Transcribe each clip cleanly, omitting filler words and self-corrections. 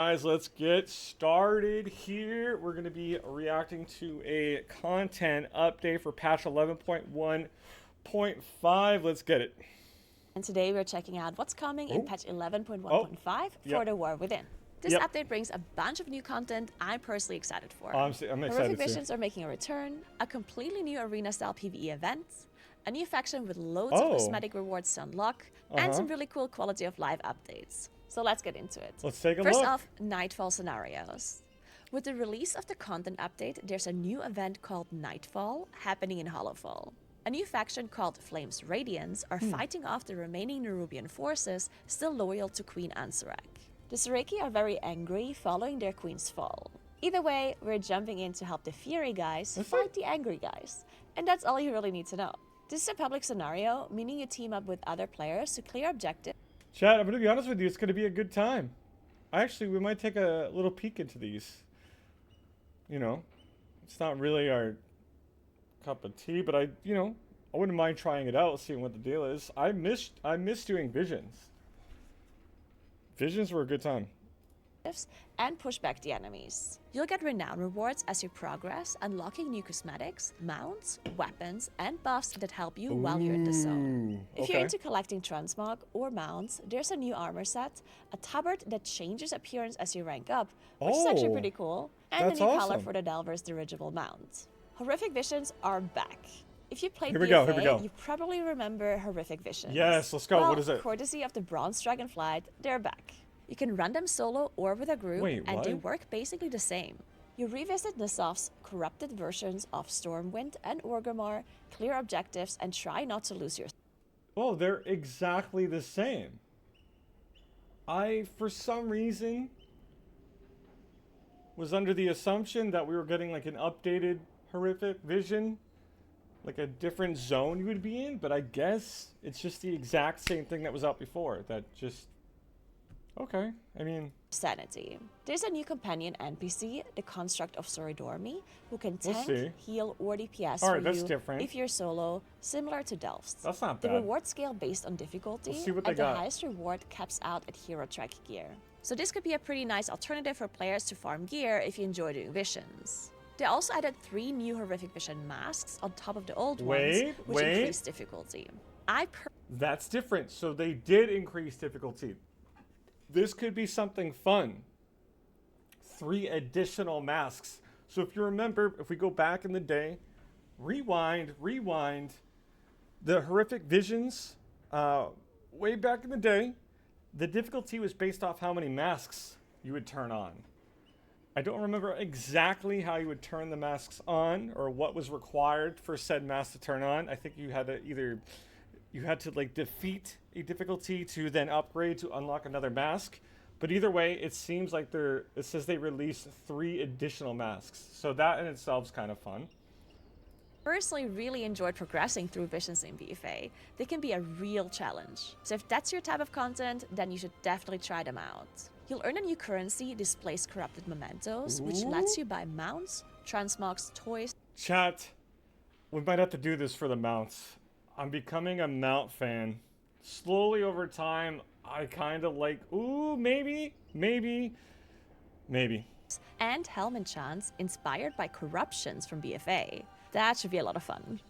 Guys, let's get started here. We're going to be reacting to a content update for patch 11.1.5. Let's get it. And today we're checking out what's coming in patch 11.1.5 for Yep. the War Within. This update brings a bunch of new content I'm personally excited for. I'm excited Horrific too. Visions are making a return, a completely new arena-style PvE event, a new faction with loads of cosmetic rewards to unlock, and some really cool quality of life updates. So let's get into it. Let's take a First look. off, Nightfall scenarios. With the release of the content update, there's a new event called Nightfall happening in Hollowfall. A new faction called Flames Radiance are fighting off the remaining Nerubian forces still loyal to Queen Ansarak. The Sareki are very angry following their queen's fall. Either way, we're jumping in to help the Fury guys fight the angry guys. And that's all you really need to know. This is a public scenario, meaning you team up with other players to clear objectives. Chat, I'm going to be honest with you. It's going to be a good time. Actually, we might take a little peek into these. You know, it's not really our cup of tea, but I wouldn't mind trying it out, seeing what the deal is. I miss doing visions. Visions were a good time. And push back the enemies. You'll get renown rewards as you progress, unlocking new cosmetics, mounts, weapons, and buffs that help you while you're in the zone. If you're into collecting transmog or mounts, there's a new armor set, a tabard that changes appearance as you rank up, which is actually pretty cool, and a new color for the Delver's dirigible mount. Horrific Visions are back. If you played BFA, you probably remember Horrific Visions. Yes, let's go. Well, what is it? Courtesy of the Bronze Dragonflight, they're back. You can run them solo or with a group, and they work basically the same. You revisit Nisov's corrupted versions of Stormwind and Orgrimmar, clear objectives, and try not to lose your... Oh, they're exactly the same. I, for some reason, was under the assumption that we were getting like an updated Horrific Vision, like a different zone you would be in, but I guess it's just the exact same thing that was out before. That just... Okay, I mean... Sanity. There's a new companion NPC, the Construct of Soridormi, who can tank, heal, or DPS for you if you're solo, similar to Delph's. That's not bad. The reward scale based on difficulty, and the highest reward caps out at hero track gear. So this could be a pretty nice alternative for players to farm gear if you enjoy doing visions. They also added 3 new Horrific Vision masks on top of the old ones, which increased difficulty. That's different, so they did increase difficulty. This could be something fun. 3 additional masks. So if you remember, if we go back in the day, rewind, the Horrific Visions, way back in the day, the difficulty was based off how many masks you would turn on. I don't remember exactly how you would turn the masks on or what was required for said mask to turn on. I think you had to you had to like defeat a difficulty to then upgrade to unlock another mask. But either way, it seems like it says they released 3 additional masks. So that in itself is kind of fun. Personally really enjoyed progressing through visions in BFA. They can be a real challenge. So if that's your type of content, then you should definitely try them out. You'll earn a new currency, Displace Corrupted Mementos, which lets you buy mounts, transmogs, toys. Chat, we might have to do this for the mounts. I'm becoming a mount fan. Slowly over time, I kind of like, ooh, maybe. And helm enchants inspired by corruptions from BFA. That should be a lot of fun.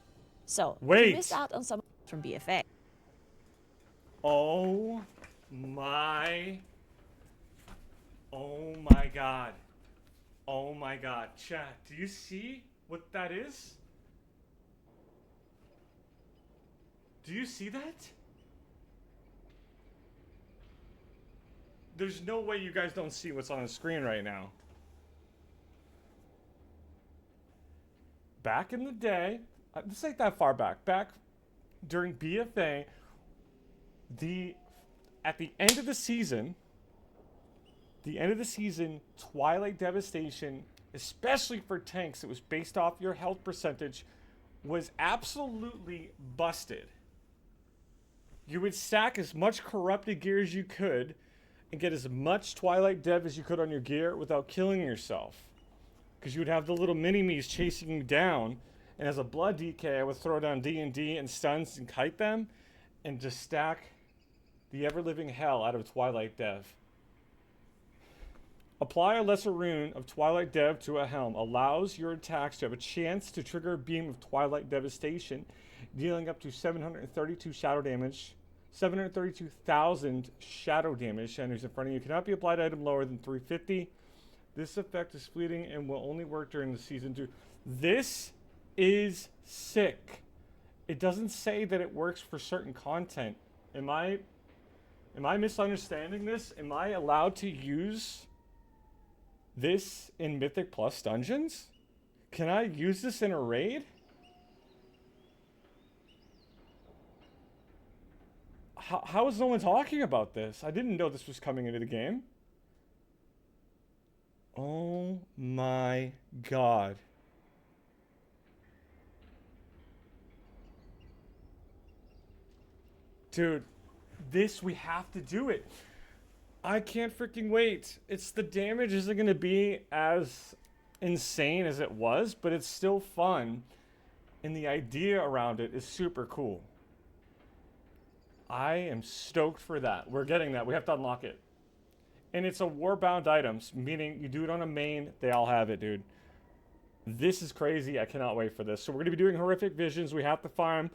So, if you missed out on some from BFA. Oh my god. Oh my god. Chat, do you see what that is? Do you see that? There's no way you guys don't see what's on the screen right now. Back in the day, this ain't that far back during BFA, at the end of the season, Twilight Devastation, especially for tanks, it was based off your health percentage, was absolutely busted. You would stack as much corrupted gear as you could and get as much Twilight Dev as you could on your gear without killing yourself. Because you would have the little mini-me's chasing you down, and as a blood DK, I would throw down D&D and stuns and kite them, and just stack the ever-living hell out of Twilight Dev. Apply a lesser rune of Twilight Dev to a helm. Allows your attacks to have a chance to trigger a beam of Twilight Devastation, dealing up to 732 shadow damage. 732,000 shadow damage to enemies in front of you. Cannot be applied to item lower than 350. This effect is fleeting and will only work during the season 2. This is sick. It doesn't say that it works for certain content. Am I misunderstanding this? Am I allowed to use this in Mythic Plus dungeons? Can I use this in a raid? How is no one talking about this? I didn't know this was coming into the game. Oh my god. Dude, we have to do it. I can't freaking wait. The damage isn't going to be as insane as it was, but it's still fun. And the idea around it is super cool. I am stoked for that. We're getting that. We have to unlock it. And it's a warbound items, meaning you do it on a main, they all have it, dude. This is crazy. I cannot wait for this. So we're going to be doing horrific visions. We have to farm.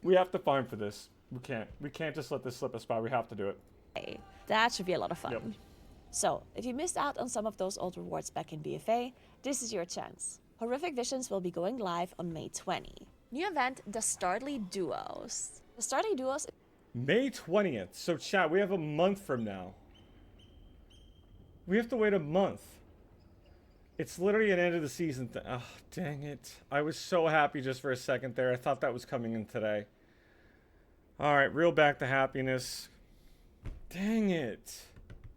We have to farm for this. We can't just let this slip us by. We have to do it. Hey, that should be a lot of fun. Yep. So, if you missed out on some of those old rewards back in BFA, this is your chance. Horrific Visions will be going live on May 20. New event, the Starly Duos. The Starly Duos... May 20th. So chat, we have a month from now. We have to wait a month. It's literally an end of the season thing. Oh, dang it. I was so happy just for a second there. I thought that was coming in today. Alright, reel back to happiness. Dang it.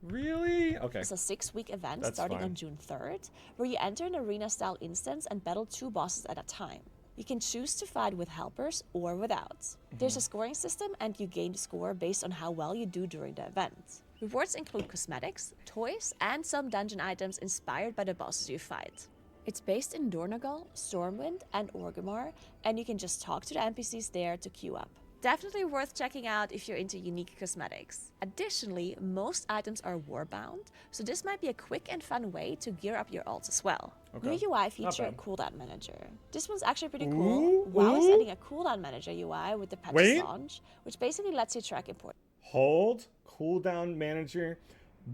Really? Okay. It's a 6-week event That's starting fine. on June 3rd, where you enter an arena-style instance and battle 2 bosses at a time. You can choose to fight with helpers or without. There's a scoring system and you gain score based on how well you do during the event. Rewards include cosmetics, toys, and some dungeon items inspired by the bosses you fight. It's based in Dornogal, Stormwind, and Orgrimmar, and you can just talk to the NPCs there to queue up. Definitely worth checking out if you're into unique cosmetics. Additionally, most items are warbound, so this might be a quick and fun way to gear up your ults as well. Okay. New UI feature bad. Cooldown Manager. This one's actually pretty Ooh, cool. WoW is ooh. adding a Cooldown Manager UI with the patches Wait. launch, which basically lets you track important Hold cooldown manager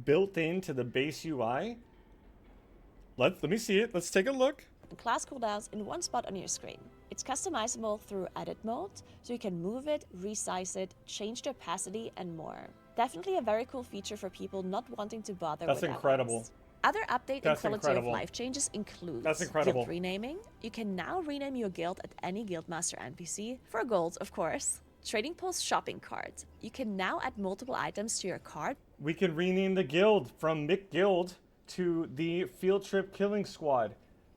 built into the base UI. Let me see it. Let's take a look. class cooldowns in one spot on your screen. It's customizable through edit mode, so you can move it, resize it, change the opacity, and more. Definitely a very cool feature for people not wanting to bother That's with incredible. elements. Other update and That's quality incredible. of life changes include That's incredible. guild renaming. You can now rename your guild at any Guildmaster NPC, for gold of course. Trading Post shopping cart. You can now add multiple items to your cart. We can rename the guild from Mick Guild to the Field Trip Killing Squad.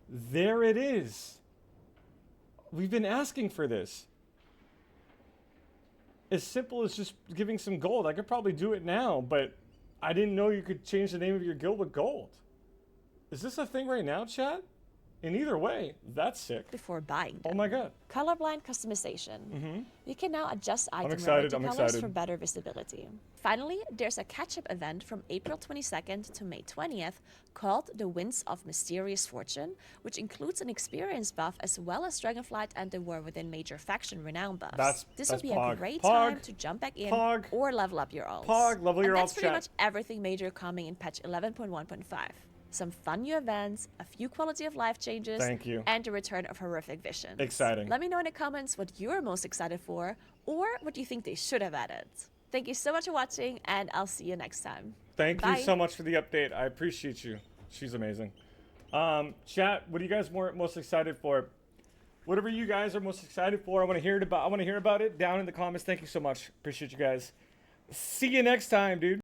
There it is. We've been asking for this. As simple as just giving some gold. I could probably do it now, but I didn't know you could change the name of your guild with gold. Is this a thing right now, chat? In either way, that's sick. Before buying them. Oh my god. Colorblind customization. You can now adjust item excited, relative I'm colors excited. for better visibility. Finally, there's a catch-up event from April 22nd to May 20th called the Winds of Mysterious Fortune, which includes an experience buff as well as Dragonflight and the War Within Major Faction renown buffs. This would be Pog. a great Pog. time to jump back in Pog. or level up your alts. Pog, level your and that's alts, pretty chat. much everything major coming in patch 11.1.5. Some fun new events, a few quality of life changes, Thank you. and the return of Horrific Visions. Exciting. Let me know in the comments what you're most excited for, or what you think they should have added. Thank you so much for watching, and I'll see you next time. Thank Bye. you so much for the update. I appreciate you. She's amazing. Chat, what are you guys most excited for? Whatever you guys are most excited for, I want to hear about it down in the comments. Thank you so much. Appreciate you guys. See you next time, dude.